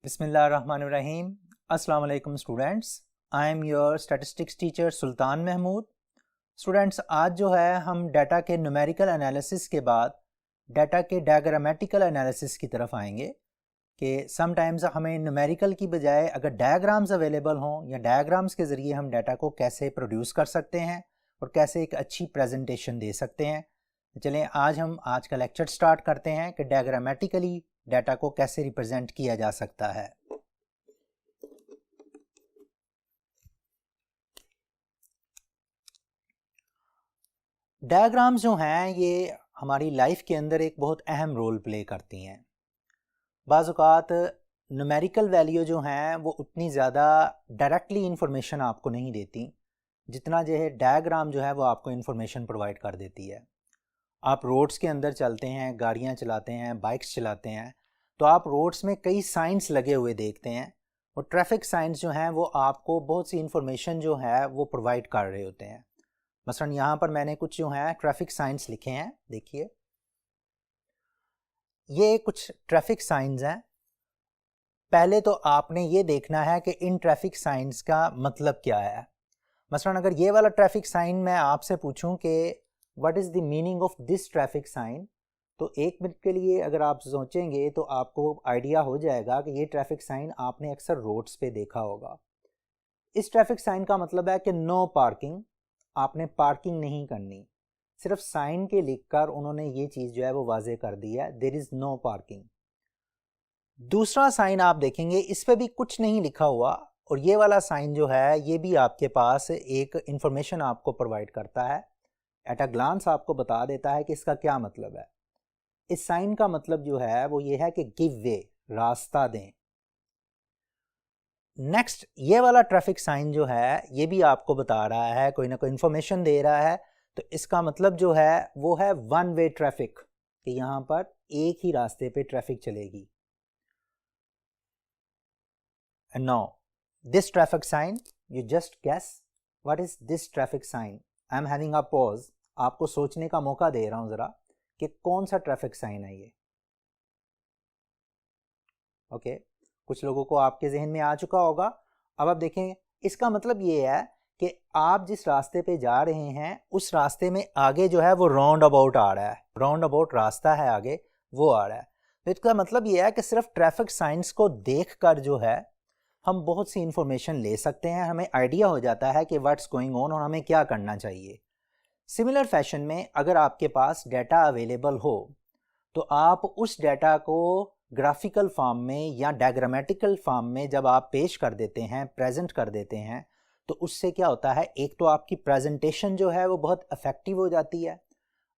बिस्मिल्लाहिर्रहमानिर्रहीम। अस्सलाम वालेकुम students, I am your statistics teacher Sultan Mahmood. Students, आज जो है हम डाटा के न्यूमेरिकल एनालिसिस के बाद डाटा के डायग्रामेटिकल एनालिसिस की तरफ आएंगे कि समटाइम्स हमें न्यूमेरिकल की बजाय अगर डायग्राम्स अवेलेबल हों या डायग्राम्स के ज़रिए हम डाटा को कैसे प्रोड्यूस कर सकते हैं और कैसे एक अच्छी प्रेजेंटेशन दे सकते हैं। चलें आज हम आज का लेक्चर स्टार्ट करते हैं कि डायग्रामेटिकली डाटा को कैसे रिप्रेजेंट किया जा सकता है। डायग्राम्स जो हैं ये हमारी लाइफ के अंदर एक बहुत अहम रोल प्ले करती हैं। बाज़ औक़ात न्यूमेरिकल वैल्यू जो हैं वो उतनी ज़्यादा डायरेक्टली इंफॉर्मेशन आपको नहीं देती जितना जो है डायग्राम जो है वो आपको इंफॉर्मेशन प्रोवाइड कर देती है। आप रोड्स के अंदर चलते हैं, गाड़ियाँ चलाते हैं, बाइक्स चलाते हैं, तो आप रोड्स में कई साइंस लगे हुए देखते हैं और ट्रैफिक साइंस जो हैं वो आपको बहुत सी इंफॉर्मेशन जो है वो प्रोवाइड कर रहे होते हैं। मसलन यहाँ पर मैंने कुछ जो है ट्रैफिक साइंस लिखे हैं, देखिए ये कुछ ट्रैफिक साइंस हैं। पहले तो आपने ये देखना है कि इन ट्रैफिक साइंस का मतलब क्या है। मसलन अगर ये वाला ट्रैफिक साइन मैं आपसे पूछूं कि what is the meaning of this traffic sign, तो एक मिनट के लिए अगर आप सोचेंगे तो आपको आइडिया हो जाएगा कि ये ट्रैफिक साइन आपने अक्सर रोड्स पे देखा होगा। इस ट्रैफिक साइन का मतलब है कि नो पार्किंग, आपने पार्किंग नहीं करनी। सिर्फ साइन के लिखकर उन्होंने ये चीज़ जो है वो वाजे कर दी है, देयर इज़ नो पार्किंग। दूसरा साइन आप देखेंगे इस पर भी कुछ नहीं लिखा हुआ और ये वाला साइन जो है ये भी आपके पास एक इंफॉर्मेशन आपको प्रोवाइड करता है, एट अ ग्लांस आपको बता देता है कि इसका क्या मतलब है। इस साइन का मतलब जो है वो ये है कि गिव वे, रास्ता दें। नेक्स्ट ये वाला ट्रैफिक साइन जो है ये भी आपको बता रहा है, कोई ना कोई इंफॉर्मेशन दे रहा है, तो इसका मतलब जो है वो है वन वे ट्रैफिक, कि यहाँ पर एक ही रास्ते पे ट्रैफिक चलेगी। And now this traffic sign, you just guess what is this traffic sign. I am having a pause, आपको सोचने का मौका दे रहा हूं जरा कि कौन सा ट्रैफिक साइन है ये। ओके, कुछ लोगों को आपके जहन में आ चुका होगा। अब आप देखें इसका मतलब ये है कि आप जिस रास्ते पे जा रहे हैं उस रास्ते में आगे जो है वो राउंड अबाउट आ रहा है, राउंड अबाउट रास्ता है आगे वो आ रहा है। तो इसका मतलब ये है कि सिर्फ ट्रैफिक साइंस को देख कर जो है हम बहुत सी इंफॉर्मेशन ले सकते हैं, हमें आइडिया हो जाता है कि व्हाट्स गोइंग ऑन और हमें क्या करना चाहिए। सिमिलर फैशन में अगर आपके पास डाटा अवेलेबल हो तो आप उस डाटा को ग्राफिकल फॉर्म में या डायग्रामेटिकल फॉर्म में जब आप पेश कर देते हैं, प्रेजेंट कर देते हैं, तो उससे क्या होता है, एक तो आपकी प्रेजेंटेशन जो है वो बहुत इफेक्टिव हो जाती है,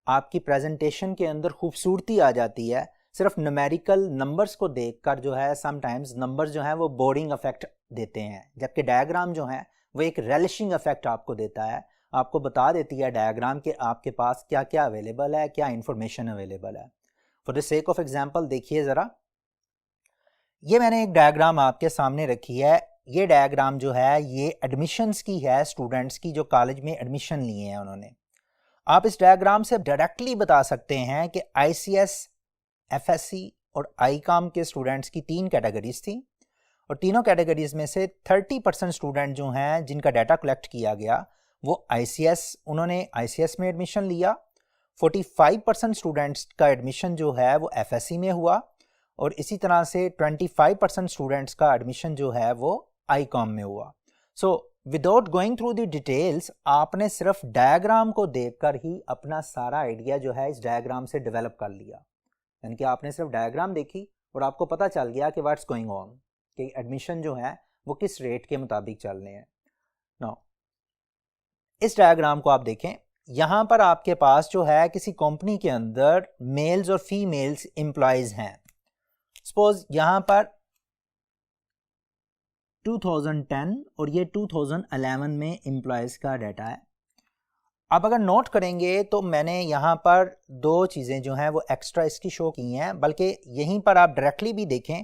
आपकी प्रेजेंटेशन के अंदर खूबसूरती आ जाती है। सिर्फ न्यूमेरिकल नंबर्स को देखकर जो है समटाइम्स नंबर्स जो हैं वो बोरिंग इफेक्ट देते हैं, जबकि डायग्राम जो है वो एक रेलिशिंग इफेक्ट आपको देता है, आपको बता देती है डायग्राम के आपके पास क्या क्या अवेलेबल है, क्या इंफॉर्मेशन अवेलेबल है। For the sake of example देखिए ज़रा, ये मैंने एक डायग्राम आपके सामने रखी है। ये डायग्राम जो है ये एडमिशन्स की है, स्टूडेंट्स की जो कॉलेज में एडमिशन लिए हैं उन्होंने। आप इस डायग्राम से डायरेक्टली बता सकते हैं कि ICS, FSC और ICOM के स्टूडेंट्स की 3 कैटेगरीज थी और तीनों कैटेगरीज में से 30% स्टूडेंट जो हैं जिनका डाटा कलेक्ट किया गया वो उन्होंने ICS में एडमिशन लिया। 45% स्टूडेंट्स का एडमिशन जो है वो FSC में हुआ और इसी तरह से 25% स्टूडेंट्स का एडमिशन जो है वो ICOM में हुआ। So without going through the details आपने सिर्फ डायग्राम को देखकर ही अपना सारा आइडिया जो है इस डायग्राम से डेवलप कर लिया, यानी कि आपने सिर्फ डायग्राम देखी और आपको पता चल गया कि व्हाट्स गोइंग ऑन, कि एडमिशन जो है वो किस रेट के मुताबिक चलने हैं। नाउ इस डायग्राम को आप देखें, यहाँ पर आपके पास जो है किसी कंपनी के अंदर मेल्स और फीमेल्स एम्प्लॉयज हैं। सपोज यहाँ पर 2010 और ये 2011 में एम्प्लॉयज का डाटा है। अब अगर नोट करेंगे तो मैंने यहाँ पर 2 चीज़ें जो हैं वो एक्स्ट्रा इसकी शो की हैं, बल्कि यहीं पर आप डायरेक्टली भी देखें,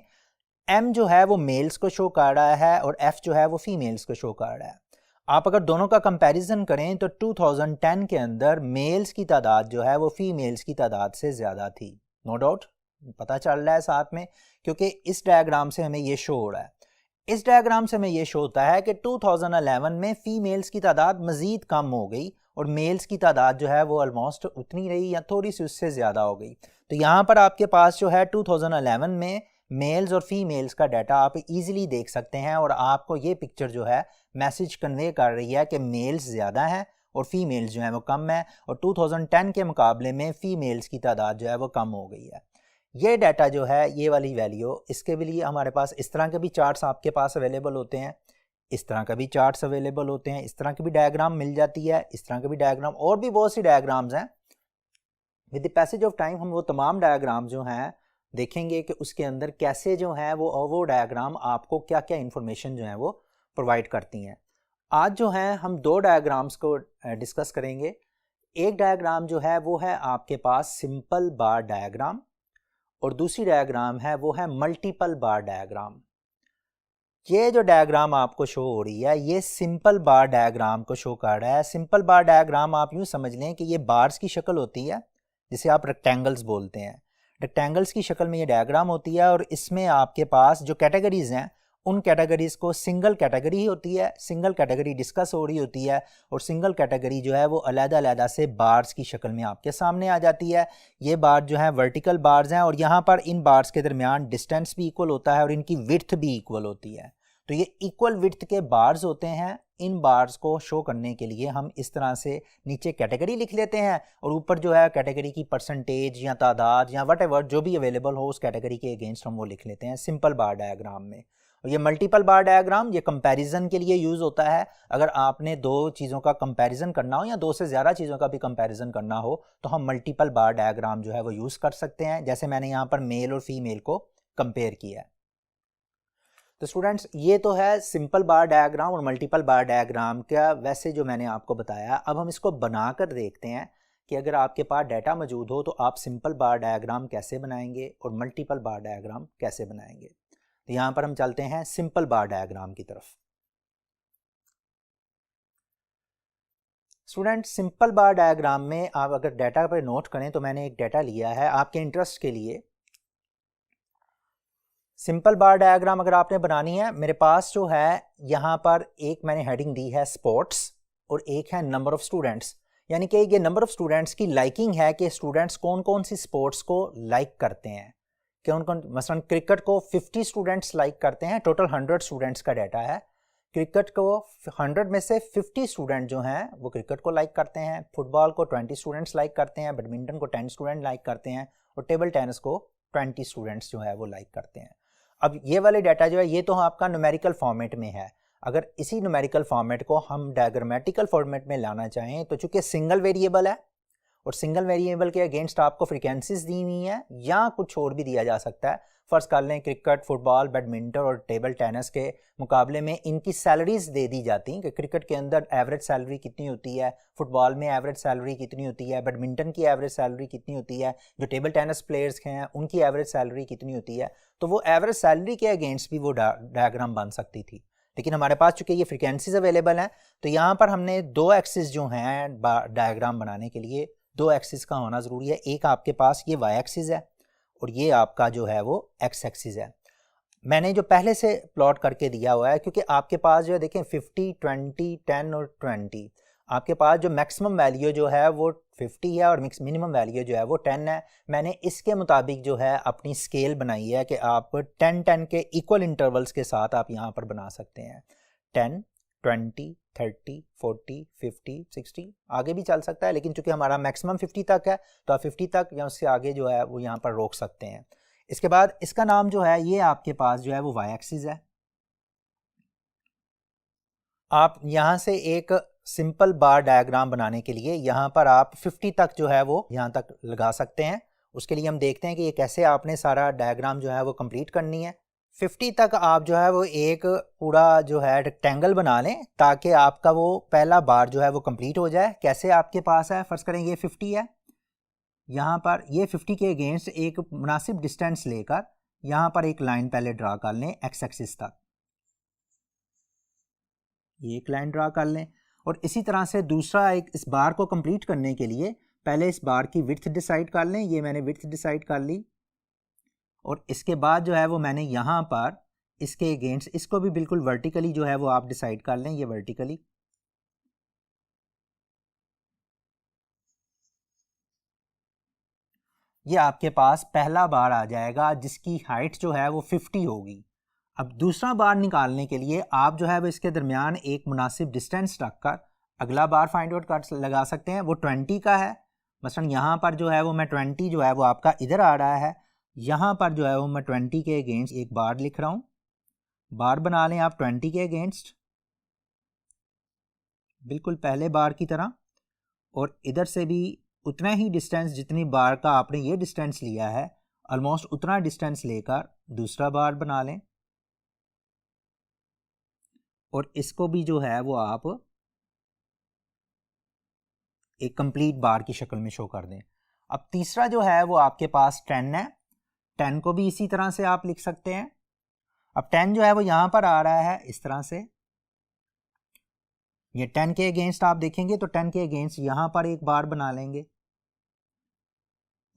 M जो है वो मेल्स को शो कर रहा है और F जो है वो फीमेल्स को शो कर रहा है। आप अगर दोनों का कंपैरिजन करें तो 2010 के अंदर मेल्स की तादाद जो है वो फीमेल्स की तादाद से ज़्यादा थी। नो डाउट पता चल रहा है साथ में क्योंकि इस डायग्राम से हमें ये शो हो रहा है। इस डायग्राम से हमें ये शो होता है कि 2011 में फीमेल्स की तादाद मज़ीद कम हो गई और मेल्स की तादाद जो है वो ऑलमोस्ट उतनी रही या थोड़ी सी उससे ज़्यादा हो गई। तो यहाँ पर आपके पास जो है 2011 में मेल्स और फीमेल्स का डाटा आप इजीली देख सकते हैं और आपको ये पिक्चर जो है मैसेज कन्वे कर रही है कि मेल्स ज़्यादा हैं और फीमेल्स जो हैं वो कम है, और 2010 के मुकाबले में फ़ीमेल्स की तादाद जो है वो कम हो गई है। ये डाटा जो है, ये वाली वैल्यू, इसके भी लिए हमारे पास इस तरह के भी चार्ट्स आपके पास अवेलेबल होते हैं, इस तरह का भी चार्ट्स अवेलेबल होते हैं, इस तरह की भी डायग्राम मिल जाती है, इस तरह के भी डायग्राम और भी बहुत सी डायग्राम्स हैं। With the passage of time हम वो तमाम डायग्राम जो हैं देखेंगे कि उसके अंदर कैसे जो है वो डायग्राम आपको क्या क्या इन्फॉर्मेशन जो है वो प्रोवाइड करती हैं। आज जो है हम दो डायग्राम्स को डिस्कस करेंगे। एक डायग्राम जो है वो है आपके पास सिंपल बार डायग्राम और दूसरी डायग्राम है वो है मल्टीपल बार डायग्राम। ये जो डायग्राम आपको शो हो रही है ये सिंपल बार डायग्राम को शो कर रहा है। सिंपल बार डायग्राम आप यूँ समझ लें कि ये बार्स की शक्ल होती है जिसे आप रेक्टेंगल्स बोलते हैं। रेक्टेंगल्स की शक्ल में ये डायग्राम होती है और इसमें आपके पास जो कैटेगरीज हैं उन कैटेगरीज को सिंगल कैटेगरी ही होती है, सिंगल कैटेगरी डिस्कस हो रही होती है और सिंगल कैटेगरी जो है वो अलग-अलग से बार्स की शक्ल में आपके सामने आ जाती है। ये बार जो है वर्टिकल बार्स हैं और यहाँ पर इन बार्स के दरमियान डिस्टेंस भी इक्वल होता है और इनकी विड्थ भी इक्वल होती है। तो ये इक्वल विड्थ के बार्स होते हैं। इन बार्स को शो करने के लिए हम इस तरह से नीचे कैटेगरी लिख लेते हैं और ऊपर जो है कैटेगरी की परसेंटेज या तादाद या वट जो भी अवेलेबल हो उस कैटेगरी के अगेंस्ट हम वो लिख लेते हैं सिंपल बार डायग्राम में। और ये मल्टीपल बार डायग्राम ये कंपैरिजन के लिए यूज़ होता है। अगर आपने दो चीज़ों का कंपैरिजन करना हो या दो से ज़्यादा चीज़ों का भी कंपैरिजन करना हो तो हम मल्टीपल बार डायग्राम जो है वो यूज़ कर सकते हैं, जैसे मैंने यहाँ पर मेल और फीमेल को कंपेयर किया है। तो स्टूडेंट्स ये तो है सिंपल बार डायग्राम और मल्टीपल बार डायग्राम का वैसे जो मैंने आपको बताया। अब हम इसको बनाकर देखते हैं कि अगर आपके पास डाटा मौजूद हो तो आप सिंपल बार डायग्राम कैसे बनाएंगे और मल्टीपल बार डायग्राम कैसे बनाएंगे। तो यहाँ पर हम चलते हैं सिंपल बार डायग्राम की तरफ। स्टूडेंट सिंपल बार डायग्राम में आप अगर डाटा पर नोट करें तो मैंने एक डाटा लिया है आपके इंटरेस्ट के लिए। सिंपल बार डायग्राम अगर आपने बनानी है, मेरे पास जो है यहाँ पर एक मैंने हेडिंग दी है स्पोर्ट्स और एक है नंबर ऑफ स्टूडेंट्स, यानी कि ये नंबर ऑफ स्टूडेंट्स की लाइकिंग है कि स्टूडेंट्स कौन कौन सी स्पोर्ट्स को लाइक करते हैं। कौन कौन, मसलन क्रिकेट को 50 स्टूडेंट्स लाइक करते हैं, टोटल 100 स्टूडेंट्स का डाटा है। क्रिकेट को 100 में से 50 स्टूडेंट जो हैं वो क्रिकेट को लाइक करते हैं, फुटबॉल को 20 स्टूडेंट्स लाइक करते हैं, बैडमिंटन को 10 स्टूडेंट लाइक करते हैं और टेबल टेनिस को 20 स्टूडेंट्स जो है वो लाइक करते हैं। अब ये वाले डाटा जो है ये तो आपका न्यूमेरिकल फॉर्मेट में है। अगर इसी न्यूमेरिकल फॉर्मेट को हम डायग्रामेटिकल फॉर्मेट में लाना चाहें तो चूंकि सिंगल वेरिएबल है और सिंगल वेरिएबल के अगेंस्ट आपको फ्रीक्वेंसीज दी हुई हैं या कुछ और भी दिया जा सकता है। फर्स्ट कर लें क्रिकेट, फुटबॉल, बैडमिंटन और टेबल टेनिस के मुकाबले में इनकी सैलरीज दे दी जाती हैं कि क्रिकेट के अंदर एवरेज सैलरी कितनी होती है, फुटबॉल में एवरेज सैलरी कितनी होती है, बैडमिंटन की एवरेज सैलरी कितनी होती है, जो टेबल टेनिस प्लेयर्स हैं उनकी एवरेज सैलरी कितनी होती है। तो वो एवरेज सैलरी के अगेंस्ट भी वो डायग्राम बन सकती थी, लेकिन हमारे पास चूंकि ये फ्रीक्वेंसीज अवेलेबल हैं तो यहाँ पर हमने दो एक्सिस जो हैं डायग्राम बनाने के लिए दो एक्सिस का होना ज़रूरी है। एक आपके पास ये वाई एक्सिस है और ये आपका जो है वो एक्स एक्सिस है। मैंने जो पहले से प्लॉट करके दिया हुआ है क्योंकि आपके पास जो है देखें 50, 20, 10 और 20, आपके पास जो मैक्सिमम वैल्यू जो है वो 50 है और मिनिमम वैल्यू जो है वो 10 है। मैंने इसके मुताबिक जो है अपनी स्केल बनाई है कि आप 10 के इक्वल इंटरवल्स के साथ आप यहाँ पर बना सकते हैं। 10, 20, 30, 40, 50, 60 आगे भी चल सकता है, लेकिन चूंकि हमारा मैक्सिमम 50 तक है तो आप 50 तक या उससे आगे जो है वो यहाँ पर रोक सकते हैं। इसके बाद इसका नाम जो है ये आपके पास जो है वो वाई एक्सिस है। आप यहाँ से एक सिंपल बार डायग्राम बनाने के लिए यहाँ पर आप 50 तक जो है वो यहाँ तक लगा सकते हैं। उसके लिए हम देखते हैं कि ये कैसे आपने सारा डायग्राम जो है वो कंप्लीट करनी है। 50 तक आप जो है वो एक पूरा जो है रेक्टेंगल बना लें ताकि आपका वो पहला बार जो है वो कंप्लीट हो जाए। कैसे आपके पास है, फर्ज करें ये 50 है, यहाँ पर ये 50 के अगेंस्ट एक मुनासिब डिस्टेंस लेकर यहाँ पर एक लाइन पहले ड्रा कर लें एक्स एक्सिस तक, ये एक लाइन ड्रा कर लें। और इसी तरह से दूसरा एक इस बार को कंप्लीट करने के लिए पहले इस बार की विड्थ डिसाइड कर लें। ये मैंने विड्थ डिसाइड कर ली और इसके बाद जो है वो मैंने यहाँ पर इसके अगेंस्ट इसको भी बिल्कुल वर्टिकली जो है वो आप डिसाइड कर लें, ये वर्टिकली। ये आपके पास पहला बार आ जाएगा जिसकी हाइट जो है वो 50 होगी। अब दूसरा बार निकालने के लिए आप जो है वो इसके दरमियान एक मुनासिब डिस्टेंस रखकर अगला बार फाइंड आउट कर लगा सकते हैं। वो 20 का है, मसलन यहाँ पर जो है वो मैं 20 जो है वो आपका इधर आ रहा है, यहाँ पर जो है वो मैं 20 के अगेंस्ट एक बार लिख रहा हूँ। बार बना लें आप 20 के अगेंस्ट, बिल्कुल पहले बार की तरह, और इधर से भी उतना ही डिस्टेंस जितनी बार का आपने ये डिस्टेंस लिया है, ऑलमोस्ट उतना डिस्टेंस लेकर दूसरा बार बना लें और इसको भी जो है वो आप एक कंप्लीट बार की शक्ल में शो कर दें। अब तीसरा जो है वो आपके पास 10 है, 10 को भी इसी तरह से आप लिख सकते हैं। अब 10 जो है वो यहाँ पर आ रहा है इस तरह से, ये 10 के अगेंस्ट आप देखेंगे तो 10 के अगेंस्ट यहाँ पर एक बार बना लेंगे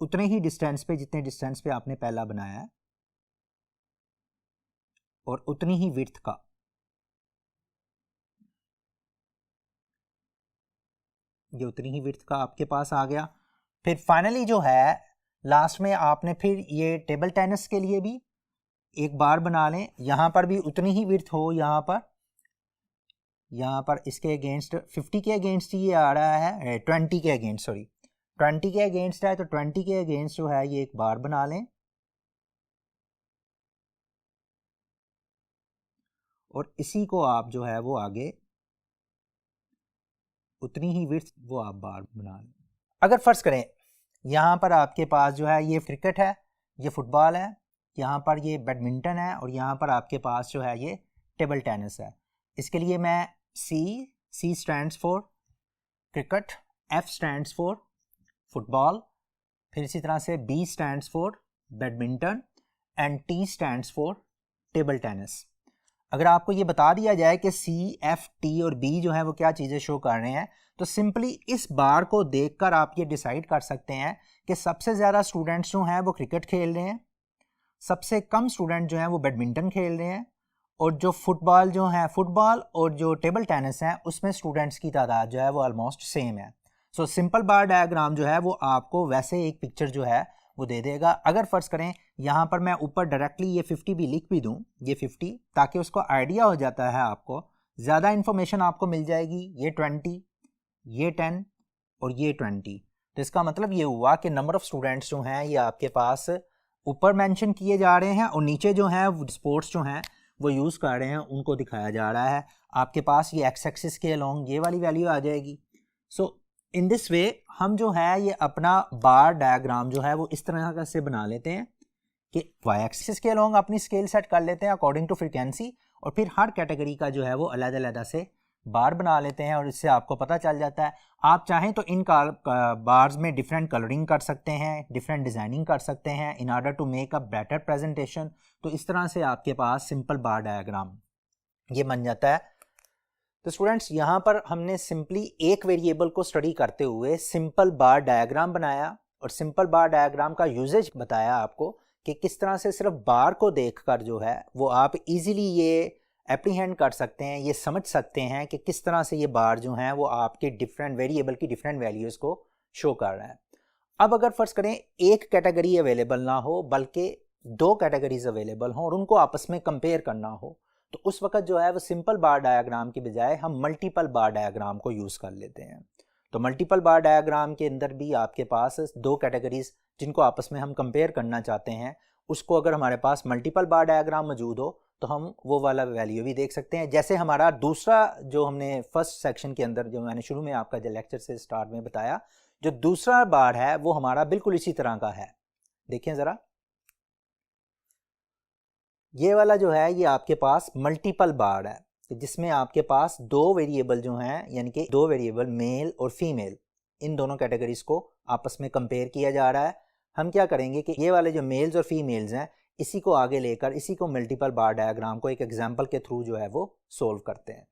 उतने ही डिस्टेंस पे जितने डिस्टेंस पे आपने पहला बनाया है और उतनी ही विड्थ का। ये उतनी ही विड्थ का आपके पास आ गया। फिर फाइनली जो है लास्ट में आपने फिर ये टेबल टेनिस के लिए भी एक बार बना लें, यहाँ पर भी उतनी ही विड्थ हो, यहाँ पर इसके अगेंस्ट 50 के अगेंस्ट ये आ रहा है, 20 के अगेंस्ट, सॉरी 20 के अगेंस्ट है, तो 20 के अगेंस्ट जो है ये एक बार बना लें और इसी को आप जो है वो आगे उतनी ही विड्थ वो आप बार बना लें। अगर फर्ज करें यहाँ पर आपके पास जो है ये क्रिकेट है, ये फुटबॉल है, यहाँ पर ये बैडमिंटन है और यहाँ पर आपके पास जो है ये टेबल टेनिस है। इसके लिए मैं C stands for cricket, F stands for football, फिर इसी तरह से B stands for badminton and T stands for table tennis. अगर आपको ये बता दिया जाए कि सी, एफ, टी और बी जो है वो क्या चीज़ें शो कर रहे हैं, तो सिंपली इस बार को देखकर आप ये डिसाइड कर सकते हैं कि सबसे ज़्यादा स्टूडेंट्स जो हैं वो क्रिकेट खेल रहे हैं, सबसे कम स्टूडेंट जो हैं वो बैडमिंटन खेल रहे हैं, और जो फुटबॉल जो है फुटबॉल और जो टेबल टेनिस है उसमें स्टूडेंट्स की तादाद जो है वो ऑलमोस्ट सेम है। सो सिंपल बार डायग्राम जो है वो आपको वैसे एक पिक्चर जो है वो दे देगा। अगर फ़र्ज़ करें यहाँ पर मैं ऊपर डायरेक्टली ये 50 भी लिख भी दूँ, ये 50, ताकि उसको आइडिया हो जाता है, आपको ज़्यादा इन्फॉर्मेशन आपको मिल जाएगी। ये 20, ये 10 और ये 20, तो इसका मतलब ये हुआ कि नंबर ऑफ़ स्टूडेंट्स जो हैं ये आपके पास ऊपर मेंशन किए जा रहे हैं और नीचे जो हैं स्पोर्ट्स जो हैं वो यूज़ कर रहे हैं उनको दिखाया जा रहा है। आपके पास ये एक्स एक्सिस के अलोंग ये वाली वैल्यू आ जाएगी। सो इन दिस वे हम जो है ये अपना बार डायग्राम जो है वो इस तरह से बना लेते हैं कि वाई एक्सिस के अलोंग अपनी स्केल सेट कर लेते हैं अकॉर्डिंग टू फ्रीक्वेंसी, और फिर हर कैटेगरी का जो है वो अलग-अलग से बार बना लेते हैं और इससे आपको पता चल जाता है। आप चाहें तो इन बार्स में डिफरेंट कलरिंग कर सकते हैं, डिफरेंट डिज़ाइनिंग कर सकते हैं in order to make a better presentation. तो इस तरह से आपके पास सिंपल बार डायग्राम ये बन जाता है। तो स्टूडेंट्स यहाँ पर हमने सिंपली एक वेरिएबल को स्टडी करते हुए सिंपल बार डायग्राम बनाया और सिंपल बार डायग्राम का यूजेज बताया आपको कि किस तरह से सिर्फ बार को देखकर जो है वो आप इजीली ये एप्रीहेंड कर सकते हैं, ये समझ सकते हैं कि किस तरह से ये बार जो हैं वो आपके डिफरेंट वेरिएबल की डिफरेंट वैल्यूज़ को शो कर रहा है। अब अगर फर्ज करें एक कैटेगरी अवेलेबल ना हो बल्कि दो कैटेगरीज अवेलेबल हों और उनको आपस में कंपेयर करना हो, तो उस वक्त जो है वो सिंपल बार डायग्राम की बजाय हम मल्टीपल बार डायग्राम को यूज़ कर लेते हैं। तो मल्टीपल बार डायग्राम के अंदर भी आपके पास दो कैटेगरीज जिनको आपस में हम कंपेयर करना चाहते हैं, उसको अगर हमारे पास मल्टीपल बार डायग्राम मौजूद हो तो हम वो वाला वैल्यू भी देख सकते हैं। जैसे हमारा दूसरा जो हमने फर्स्ट सेक्शन के अंदर जो मैंने शुरू में आपका जो लेक्चर से स्टार्ट में बताया, जो दूसरा बार है वो हमारा बिल्कुल इसी तरह का है। देखें ज़रा, ये वाला जो है ये आपके पास मल्टीपल बार है जिसमें आपके पास दो वेरिएबल जो हैं, यानी कि दो वेरिएबल मेल और फीमेल, इन दोनों कैटेगरीज को आपस में कंपेयर किया जा रहा है। हम क्या करेंगे कि ये वाले जो मेल्स और फीमेल्स हैं इसी को आगे लेकर इसी को मल्टीपल बार डायग्राम को एक एग्जाम्पल के थ्रू जो है वो सोल्व करते हैं।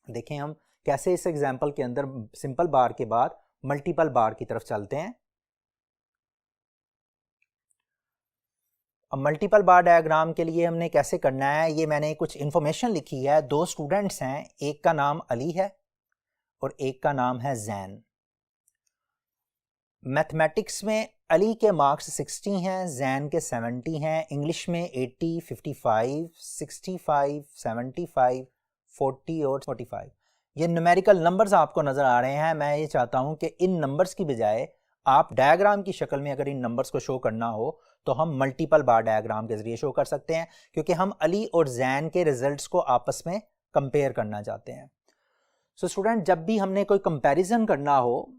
देखें हम कैसे इस एग्जाम्पल के अंदर सिंपल बार के बाद मल्टीपल बार की तरफ चलते हैं। अब मल्टीपल बार डायग्राम के लिए हमने कैसे करना है, ये मैंने कुछ इन्फॉर्मेशन लिखी है। दो स्टूडेंट्स हैं, एक का नाम अली है और एक का नाम है जैन। मैथमेटिक्स में अली के मार्क्स 60 हैं, जैन के 70 हैं। इंग्लिश में 80, 55, 65, 75, 40 और 45। ये न्यूमेरिकल नंबर्स आपको नज़र आ रहे हैं। मैं ये चाहता हूँ कि इन नंबर्स की बजाय आप डायग्राम की शक्ल में अगर इन नंबर्स को शो करना हो तो हम मल्टीपल बार डायग्राम के ज़रिए शो कर सकते हैं, क्योंकि हम अली और जैन के रिजल्ट्स को आपस में कंपेयर करना चाहते हैं। सो स्टूडेंट, जब भी हमने कोई कंपैरिजन करना हो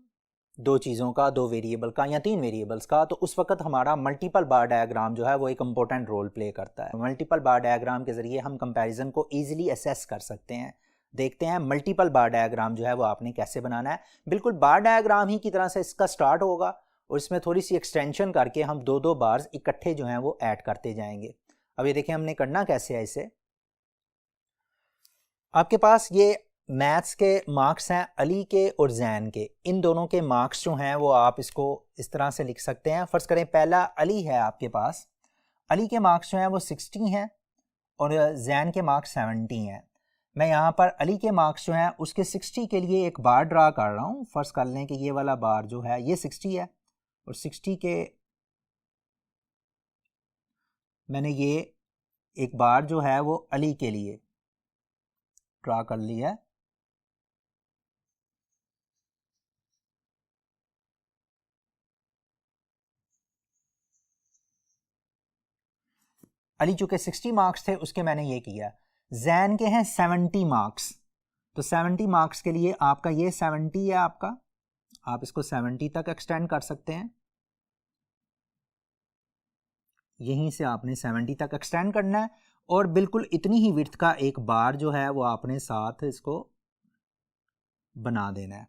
दो चीज़ों का, दो वेरिएबल का या तीन वेरिएबल्स का, तो उस वक्त हमारा मल्टीपल बार डायग्राम जो है वो एक इंपॉर्टेंट रोल प्ले करता है। मल्टीपल बार डायग्राम के ज़रिए हम कंपैरिजन को ईजिली असेस कर सकते हैं। देखते हैं मल्टीपल बार डायग्राम जो है वो आपने कैसे बनाना है। बिल्कुल बार डायग्राम ही की तरह से इसका स्टार्ट होगा और इसमें थोड़ी सी एक्सटेंशन करके हम दो दो बार्स इकट्ठे जो हैं वो ऐड करते जाएंगे। अब ये देखें हमने करना कैसे है इसे। आपके पास ये मैथ्स के मार्क्स हैं अली के और जैन के। इन दोनों के मार्क्स जो हैं वो आप इसको इस तरह से लिख सकते हैं। फ़र्ज़ करें पहला अली है आपके पास, अली के मार्क्स जो हैं वो 60 हैं और जैन के मार्क्स 70 हैं। मैं यहाँ पर अली के मार्क्स जो हैं उसके 60 के लिए एक बार ड्रा कर रहा हूँ। फ़र्ज़ कर लें कि ये वाला बार जो है ये 60 है और 60 के मैंने ये एक बार जो है वो अली के लिए ड्रा कर ली है। अली चूँकि 60 मार्क्स थे उसके मैंने ये किया। जैन के हैं 70 मार्क्स, तो 70 मार्क्स के लिए आपका ये 70 है आपका, आप इसको 70 तक एक्सटेंड कर सकते हैं। यहीं से आपने 70 तक एक्सटेंड करना है और बिल्कुल इतनी ही विड्थ का एक बार जो है वो आपने साथ इसको बना देना है।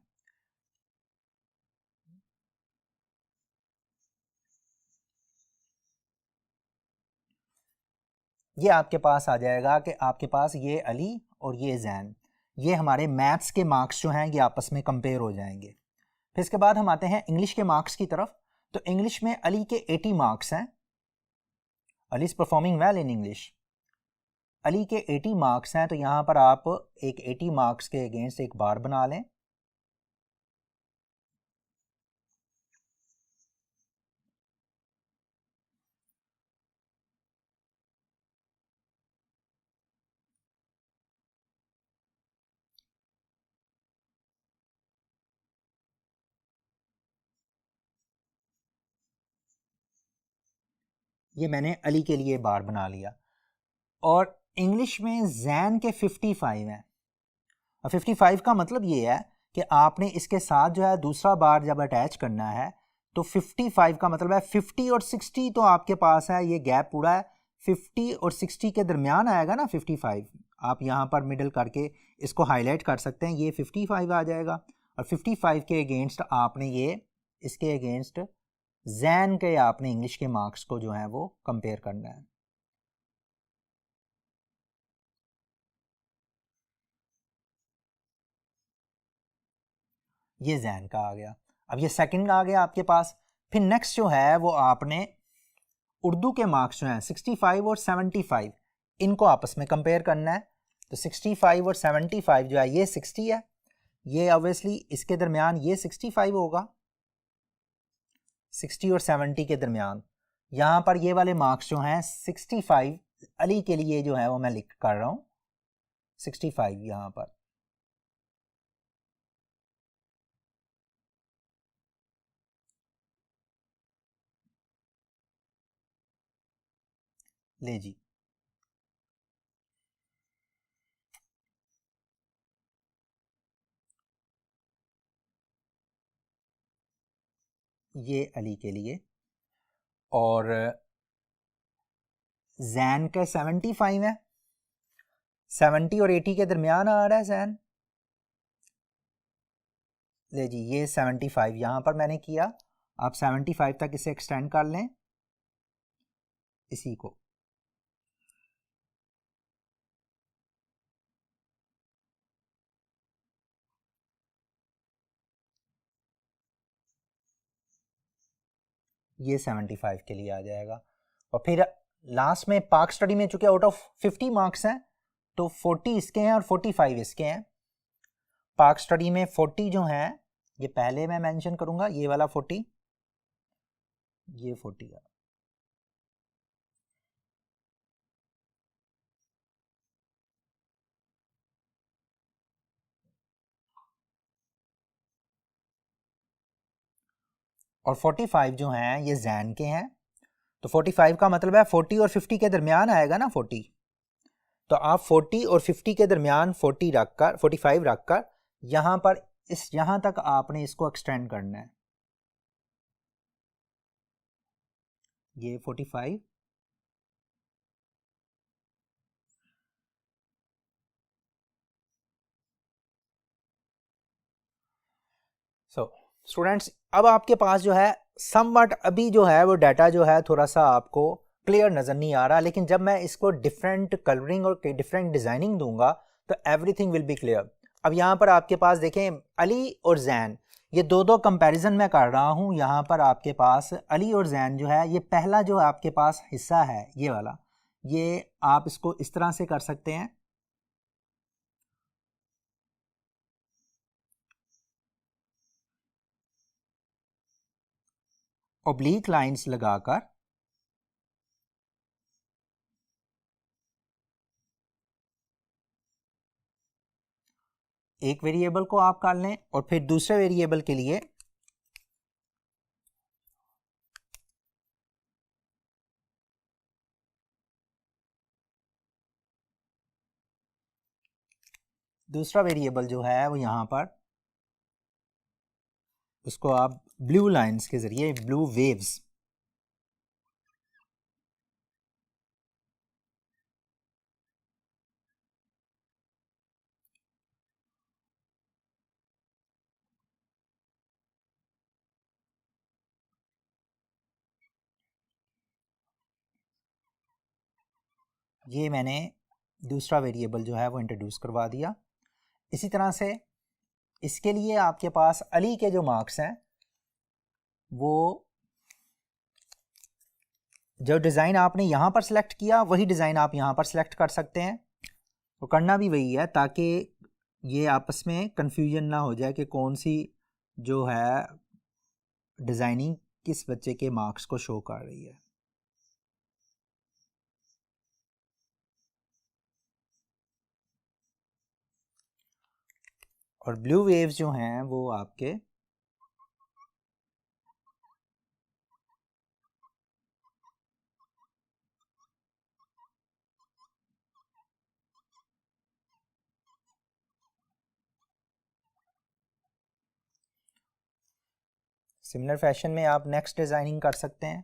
ये आपके पास आ जाएगा कि आपके पास ये अली और ये जैन, ये हमारे मैथ्स के मार्क्स जो हैं ये आपस में कंपेयर हो जाएंगे। फिर इसके बाद हम आते हैं इंग्लिश के मार्क्स की तरफ। तो इंग्लिश में अली के 80 मार्क्स हैं, Ali is performing well in English. Ali के 80 मार्क्स हैं, तो यहाँ पर आप एक 80 मार्क्स के अगेंस्ट एक बार बना लें। ये मैंने अली के लिए बार बना लिया। और इंग्लिश में जैन के 55 हैं। और 55 का मतलब ये है कि आपने इसके साथ जो है दूसरा बार जब अटैच करना है तो 55 का मतलब है 50 और 60 तो आपके पास है, ये गैप पूरा है 50 और 60 के दरमियान आएगा ना 55। आप यहाँ पर मिडल करके इसको हाईलाइट कर सकते हैं, ये 55 आ जाएगा। और 55 के अगेंस्ट आपने ये इसके अगेंस्ट जैन के आपने इंग्लिश के मार्क्स को जो है वो कंपेयर करना है। ये जैन का आ गया। अब ये सेकंड आ गया आपके पास। फिर नेक्स्ट जो है वो आपने उर्दू के मार्क्स जो हैं 65 और 75 इनको आपस में कंपेयर करना है। तो 65 और 75 जो है ये 60 है, ये ऑब्वियसली इसके दरमियान ये 65 होगा, 60 और 70 के दरमियान। यहाँ पर ये वाले मार्क्स जो हैं 65 अली के लिए जो है वो मैं लिख कर रहा हूँ 65 यहाँ पर। ले जी, ये अली के लिए। और जैन का 75 है, 70 और 80 के दरमियान आ रहा है जैन। ले जी, ये 75 यहाँ पर मैंने किया, आप 75 तक इसे एक्सटेंड कर लें इसी को। ये 75 के लिए आ जाएगा। और फिर लास्ट में पार्क स्टडी में चूंकि आउट ऑफ 50 मार्क्स हैं तो 40 इसके हैं और 45 इसके हैं। पार्क स्टडी में 40 जो हैं ये पहले मैं मेंशन करूंगा, ये वाला 40, ये 40 है। और 45 जो हैं ये जैन के हैं। तो 45 का मतलब है 40 और 50 के दरमियान आएगा ना 40। तो आप 40 और 50 के दरमियान 40 रखकर 45 रखकर यहां पर इस यहां तक आपने इसको एक्सटेंड करना है। ये 45 स्टूडेंट्स अब आपके पास जो है समवट अभी जो है वो डाटा जो है थोड़ा सा आपको क्लियर नज़र नहीं आ रहा, लेकिन जब मैं इसको डिफरेंट कलरिंग और डिफरेंट डिज़ाइनिंग दूंगा तो एवरीथिंग विल बी क्लियर। अब यहाँ पर आपके पास देखें अली और जैन, ये दो कंपैरिजन मैं कर रहा हूँ। यहाँ पर आपके पास अली और जैन जो है, ये पहला जो आपके पास हिस्सा है ये वाला, ये आप इसको इस तरह से कर सकते हैं। ऑब्लिक लाइंस लगाकर एक वेरिएबल को आप कर लें और फिर दूसरे वेरिएबल के लिए दूसरा वेरिएबल जो है वो यहाँ पर उसको आप ब्लू लाइंस के जरिए, ब्लू वेव्स, ये मैंने दूसरा वेरिएबल जो है वो इंट्रोड्यूस करवा दिया। इसी तरह से इसके लिए आपके पास अली के जो मार्क्स हैं वो जो डिज़ाइन आपने यहाँ पर सिलेक्ट किया वही डिज़ाइन आप यहाँ पर सिलेक्ट कर सकते हैं। तो करना भी वही है ताकि ये आपस में कंफ्यूजन ना हो जाए कि कौन सी जो है डिज़ाइनिंग किस बच्चे के मार्क्स को शो कर रही है। और ब्लू वेव्स जो हैं वो आपके सिमिलर फैशन में आप नेक्स्ट डिज़ाइनिंग कर सकते हैं।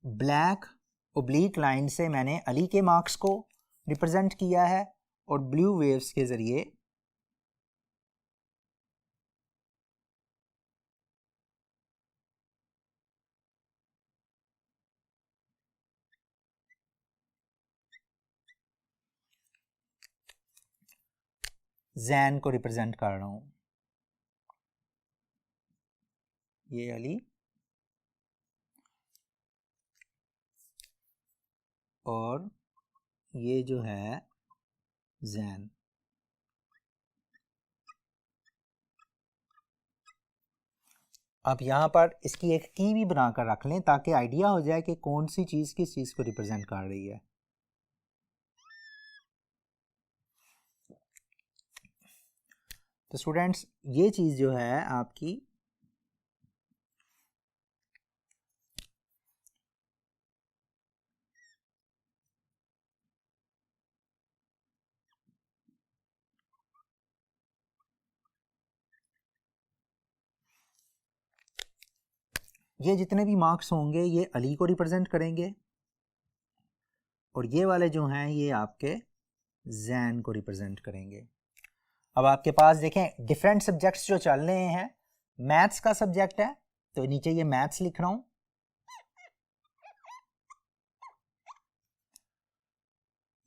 ब्लैक ओब्लिक लाइन से मैंने अली के मार्क्स को रिप्रेजेंट किया है और ब्लू वेव्स के ज़रिए जैन को रिप्रेजेंट कर रहा हूँ। ये अली और ये जो है जैन। आप यहाँ पर इसकी एक की भी बनाकर रख लें ताकि आइडिया हो जाए कि कौन सी चीज़ किस चीज़ को रिप्रेजेंट कर रही है। तो स्टूडेंट्स ये चीज़ जो है आपकी ये जितने भी मार्क्स होंगे ये अली को रिप्रेजेंट करेंगे और ये वाले जो हैं ये आपके जैन को रिप्रेजेंट करेंगे। अब आपके पास देखें डिफरेंट सब्जेक्ट्स जो चल रहे हैं, मैथ्स का सब्जेक्ट है तो नीचे ये मैथ्स लिख रहा हूं,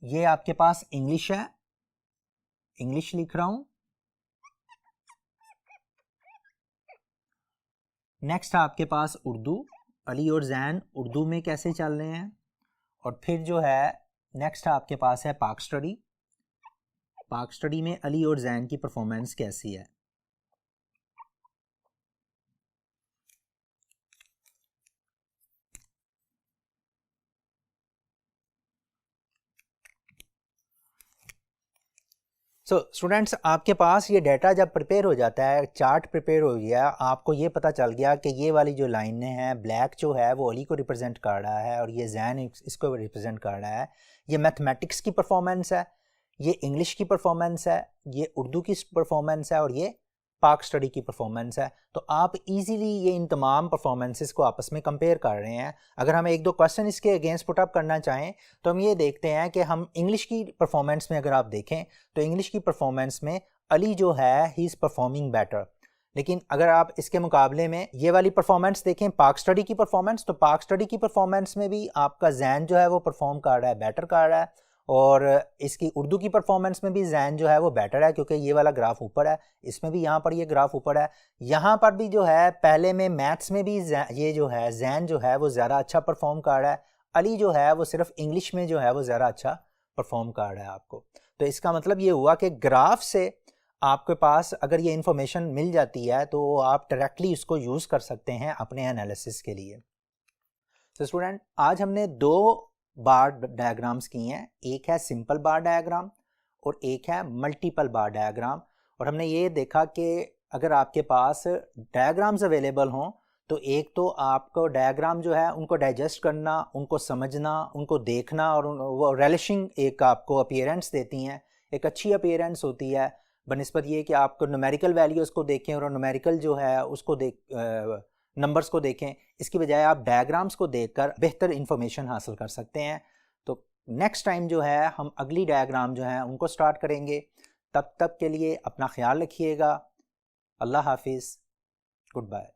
ये आपके पास इंग्लिश है, इंग्लिश लिख रहा हूं, नेक्स्ट आपके पास उर्दू, अली और जैन उर्दू में कैसे चल रहे हैं। और फिर जो है नेक्स्ट आपके पास है पाक स्टडी। पाक स्टडी में अली और जैन की परफॉर्मेंस कैसी है। स्टूडेंट्स आपके पास ये डाटा जब प्रिपेयर हो जाता है, चार्ट प्रिपेयर हो गया, आपको ये पता चल गया कि ये वाली जो लाइनें हैं, ब्लैक जो है वो अली को रिप्रेजेंट कर रहा है और ये जैन इसको रिप्रेजेंट कर रहा है। ये मैथमेटिक्स की परफॉर्मेंस है, ये इंग्लिश की परफॉर्मेंस है, ये उर्दू की परफॉर्मेंस है और ये पाक स्टडी की परफॉर्मेंस है। तो आप इजीली ये इन तमाम परफॉर्मेंसेस को आपस में कंपेयर कर रहे हैं। अगर हम एक दो क्वेश्चन इसके अगेंस्ट पुट अप करना चाहें तो हम ये देखते हैं कि हम इंग्लिश की परफॉर्मेंस में अगर आप देखें तो इंग्लिश की परफॉर्मेंस में अली जो है ही इज़ परफॉर्मिंग बेटर। लेकिन अगर आप इसके मुकाबले में ये वाली परफॉर्मेंस देखें पाक स्टडी की परफॉर्मेंस, तो पाक स्टडी की परफॉर्मेंस में भी आपका जैन जो है वो परफॉर्म कर रहा है, बेटर कर रहा है। और इसकी उर्दू की परफॉर्मेंस में भी जैन जो है वो बेटर है, क्योंकि ये वाला ग्राफ ऊपर है, इसमें भी यहाँ पर ये ग्राफ ऊपर है। यहाँ पर भी जो है पहले में मैथ्स में भी ये जो है जैन जो है वो ज़्यादा अच्छा परफॉर्म कर रहा है। अली जो है वो सिर्फ इंग्लिश में जो है वो ज़्यादा अच्छा परफॉर्म कर रहा है आपको। तो इसका मतलब ये हुआ कि ग्राफ से आपके पास अगर ये इन्फॉर्मेशन मिल जाती है तो आप डायरेक्टली उसको यूज़ कर सकते हैं अपने एनालिसिस के लिए। तो स्टूडेंट आज हमने दो बार डायग्राम्स की हैं, एक है सिंपल बार डायग्राम और एक है मल्टीपल बार डायग्राम। और हमने ये देखा कि अगर आपके पास डायग्राम्स अवेलेबल हों तो एक तो आपको डायग्राम जो है उनको डाइजेस्ट करना, उनको समझना, उनको देखना और वो रेलिशिंग एक आपको अपीयरेंस देती हैं, एक अच्छी अपीयरेंस होती है बनिस्बत ये कि आपको न्यूमेरिकल वैल्यूज़ को देखें और न्यूमेरिकल जो है उसको नंबर्स को देखें। इसकी बजाय आप डायग्राम्स को देखकर बेहतर इन्फॉर्मेशन हासिल कर सकते हैं। तो नेक्स्ट टाइम जो है हम अगली डायग्राम जो है उनको स्टार्ट करेंगे। तब तक के लिए अपना ख्याल रखिएगा। अल्लाह हाफिज़, गुड बाय।